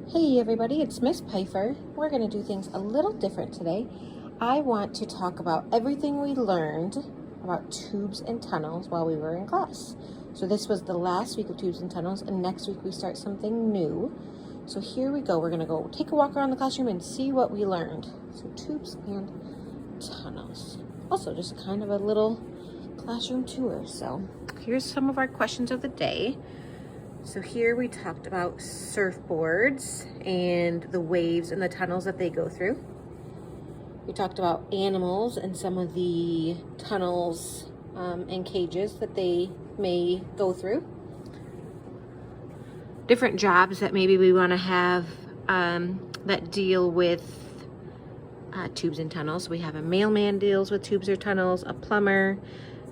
Hey everybody, it's Miss Piper. We're going to do things a little different today. I want to talk about everything we learned about tubes and tunnels while we were in class. So this was the last week of tubes and tunnels, and next week we start something new. So here we go. We're going to go take a walk around the classroom and see what we learned. So tubes and tunnels. Also just kind of a little classroom tour. So here's some of our questions of the day. So here we talked about surfboards and the waves and the tunnels that they go through. We talked about animals and some of the tunnels and cages that they may go through. Different jobs that maybe we want to have that deal with tubes and tunnels. We have a mailman deals with tubes or tunnels, a plumber,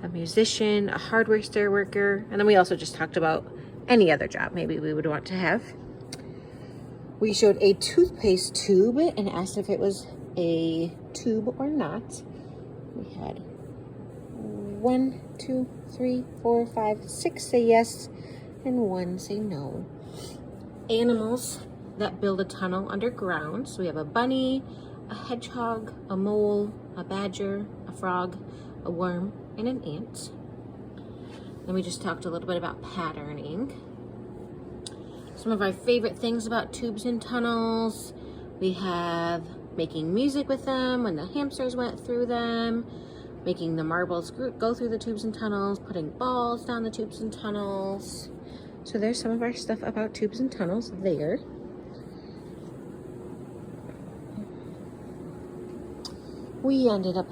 a musician, a hardware store worker, and then we also just talked about any other job maybe we would want to have. We showed a toothpaste tube and asked if it was a tube or not. We had 1, 2, 3, 4, 5, 6 say yes and 1 say no. Animals that build a tunnel underground. So we have a bunny, a hedgehog, a mole, a badger, a frog, a worm, and an ant. Then we just talked a little bit about patterning. Some of our favorite things about tubes and tunnels. We have making music with them when the hamsters went through them, making the marbles go through the tubes and tunnels, putting balls down the tubes and tunnels. So there's some of our stuff about tubes and tunnels there. We ended up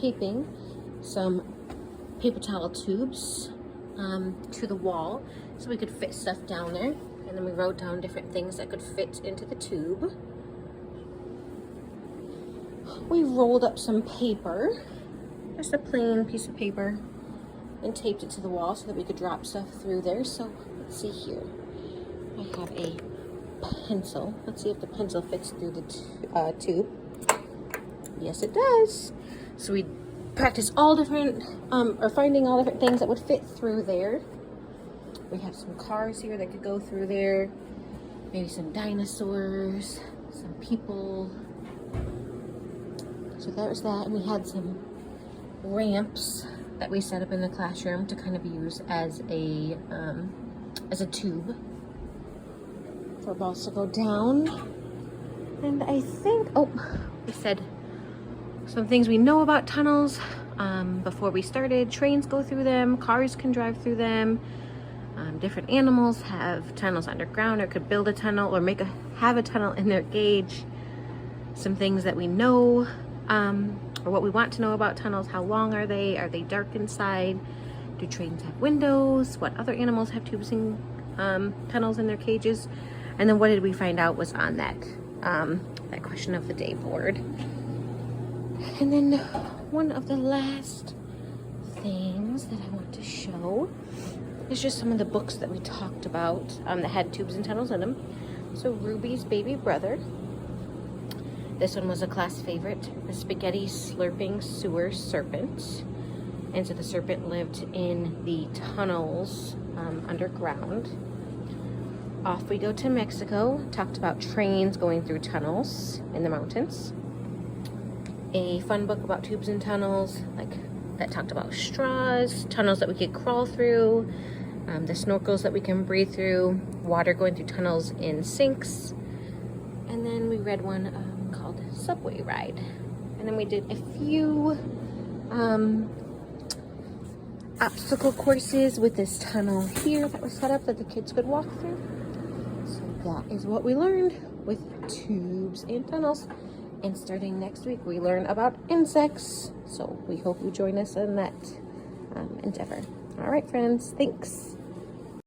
taping some paper towel tubes to the wall so we could fit stuff down there, and then we wrote down different things that could fit into the tube. We rolled up some paper, just a plain piece of paper, and taped it to the wall so that we could drop stuff through there. So let's see here, I have a pencil. Let's see if the pencil fits through the tube. Yes, it does. So we practice all different, or finding all different things that would fit through there. We have some cars here that could go through there, maybe some dinosaurs, some people. So that was that, and we had some ramps that we set up in the classroom to kind of use as a tube for balls to go down. And I think, we said some things we know about tunnels before we started. Trains go through them, cars can drive through them. Different animals have tunnels underground or could build a tunnel or have a tunnel in their cage. Some things that we know or what we want to know about tunnels. How long are they? Are they dark inside? Do trains have windows? What other animals have tubes and tunnels in their cages? And then what did we find out was on that question of the day board. And then one of the last things that I want to show is just some of the books that we talked about that had tubes and tunnels in them. So Ruby's Baby Brother. This one was a class favorite, the Spaghetti Slurping Sewer Serpent. And so the serpent lived in the tunnels underground. Off we go to Mexico. Talked about trains going through tunnels in the mountains. A fun book about tubes and tunnels, that talked about straws, tunnels that we could crawl through, the snorkels that we can breathe through, water going through tunnels in sinks. And then we read one called Subway Ride. And then we did a few obstacle courses with this tunnel here that was set up that the kids could walk through. So that is what we learned with tubes and tunnels. And starting next week, we learn about insects. So we hope you join us in that endeavor. All right, friends, thanks.